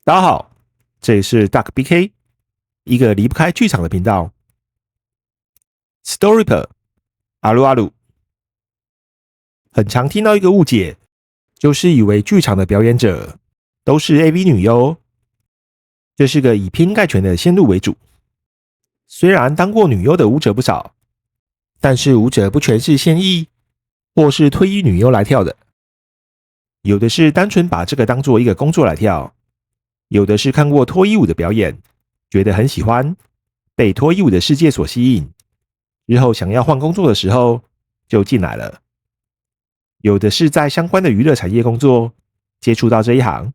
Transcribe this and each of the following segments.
大家好，这里是 Duck BK， 一个离不开剧场的频道。Storyper 阿鲁阿鲁，很常听到一个误解，就是以为剧场的表演者都是 AV 女优，这是个以偏概全的先入为主。虽然当过女优的舞者不少，但是舞者不全是现役或是退役女优来跳的，有的是单纯把这个当做一个工作来跳。有的是看过脱衣舞的表演，觉得很喜欢，被脱衣舞的世界所吸引，之后想要换工作的时候就进来了。有的是在相关的娱乐产业工作，接触到这一行，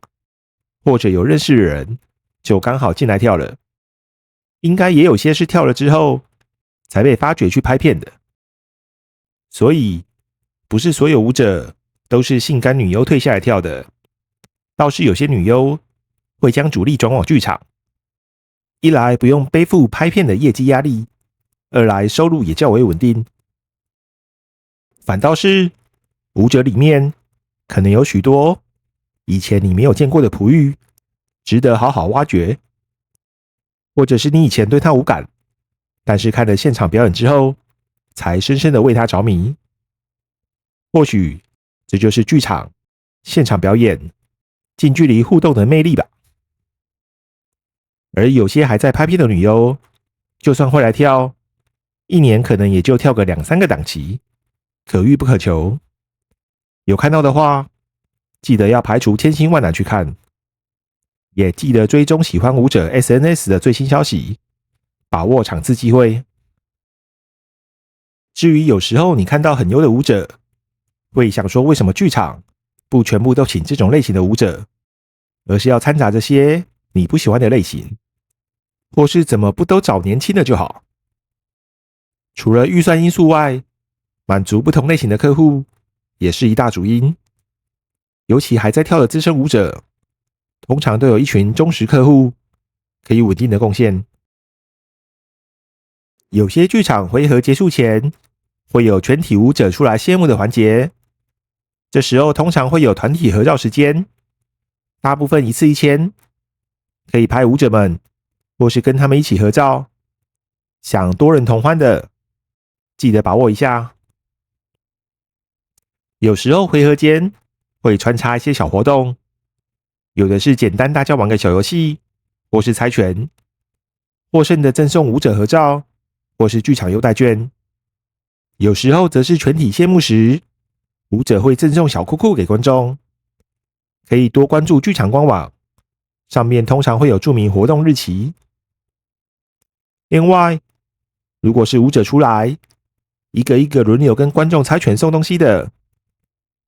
或者有认识的人，就刚好进来跳了。应该也有些是跳了之后才被发掘去拍片的。所以，不是所有舞者都是性感女优退下来跳的，倒是有些女优会将主力转往剧场，一来不用背负拍片的业绩压力，二来收入也较为稳定。反倒是舞者里面可能有许多以前你没有见过的璞玉，值得好好挖掘，或者是你以前对他无感，但是看了现场表演之后，才深深的为他着迷。或许这就是剧场现场表演近距离互动的魅力吧。而有些还在拍片的女优，就算会来跳，一年可能也就跳个2-3个档期，可遇不可求。有看到的话，记得要排除千辛万难去看，也记得追踪喜欢舞者 SNS 的最新消息，把握场次机会。至于有时候你看到很优的舞者，会想说为什么剧场不全部都请这种类型的舞者，而是要掺杂这些你不喜欢的类型，或是怎么不都找年轻的就好？除了预算因素外，满足不同类型的客户也是一大主因。尤其还在跳的资深舞者，通常都有一群忠实客户，可以稳定的贡献。有些剧场回合结束前，会有全体舞者出来谢幕的环节，这时候通常会有团体合照时间，大部分一次1000，可以拍舞者们，或是跟他们一起合照。想多人同欢的，记得把握一下。有时候回合间会穿插一些小活动，有的是简单大家玩个小游戏，或是猜拳，获胜的赠送舞者合照，或是剧场优待券。有时候则是全体谢幕时，舞者会赠送小酷酷给观众，可以多关注剧场官网，上面通常会有注明活动日期。另外，如果是舞者出来，一个一个轮流跟观众猜拳送东西的，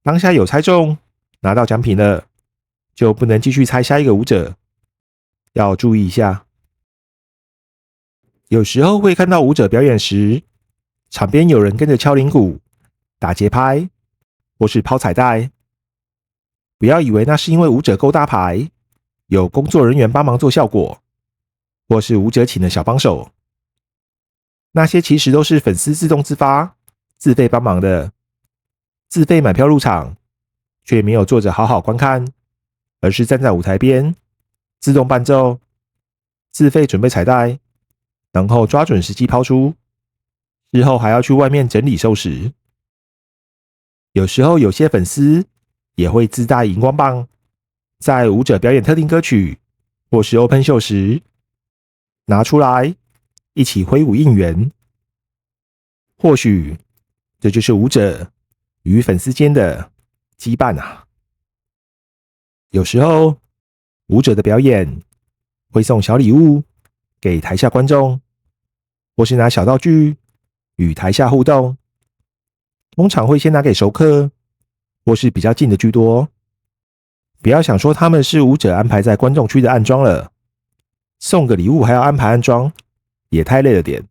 当下有猜中拿到奖品了，就不能继续猜下一个舞者，要注意一下。有时候会看到舞者表演时，场边有人跟着敲铃鼓、打节拍，或是抛彩带。不要以为那是因为舞者够大牌，有工作人员帮忙做效果，或是舞者请了小帮手。那些其实都是粉丝自动自发、自费帮忙的，自费买票入场，却没有坐着好好观看，而是站在舞台边，自动伴奏，自费准备彩带，然后抓准时机抛出，之后还要去外面整理收拾。有时候有些粉丝也会自带荧光棒，在舞者表演特定歌曲或是 open 秀时拿出来一起挥舞应援。或许这就是舞者与粉丝间的羁绊啊。有时候舞者的表演会送小礼物给台下观众，或是拿小道具与台下互动，通常会先拿给熟客或是比较近的居多。不要想说他们是舞者安排在观众区的暗装了，送个礼物还要安排暗装，也太累了点。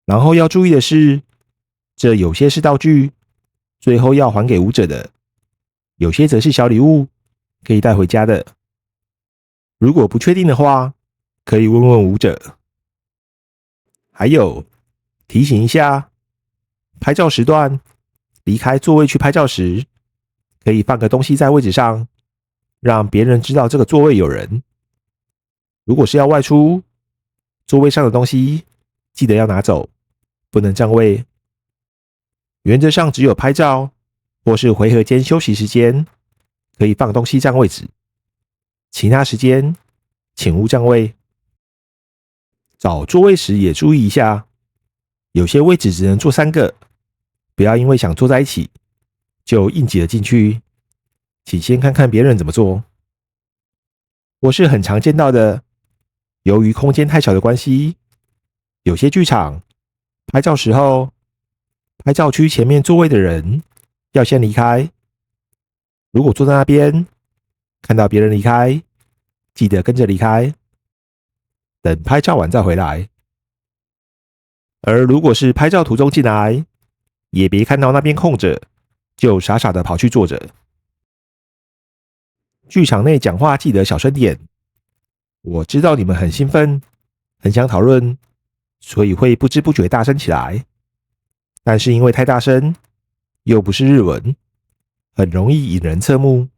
然后要注意的是，这有些是道具，最后要还给舞者的，有些则是小礼物，可以带回家的。如果不确定的话，可以问问舞者。还有，提醒一下，拍照时段离开座位去拍照时，可以放个东西在位置上，让别人知道这个座位有人。如果是要外出，座位上的东西记得要拿走，不能占位。原则上只有拍照或是回合间休息时间可以放东西占位置，其他时间请勿占位。找座位时也注意一下，有些位置只能坐3个，不要因为想坐在一起就硬挤了进去，请先看看别人怎么做。我是很常见到的，由于空间太小的关系，有些剧场拍照时候，拍照区前面座位的人要先离开。如果坐在那边，看到别人离开，记得跟着离开，等拍照完再回来。而如果是拍照途中进来，也别看到那边空着，就傻傻的跑去坐着。剧场内讲话记得小声点，我知道你们很兴奋，很想讨论，所以会不知不觉大声起来。但是因为太大声，又不是日文，很容易引人侧目。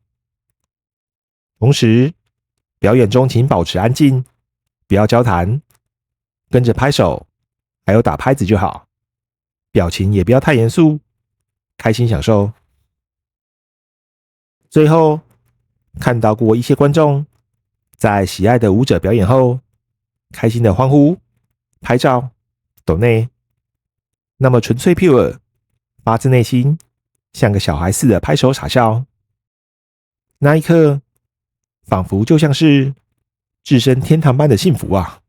同时，表演中请保持安静，不要交谈，跟着拍手，还有打拍子就好，表情也不要太严肃，开心享受。最后，看到过一些观众在喜爱的舞者表演后，开心的欢呼、拍照、抖内，那么纯粹 pure， 发自内心，像个小孩似的拍手傻笑。那一刻，仿佛就像是置身天堂般的幸福啊！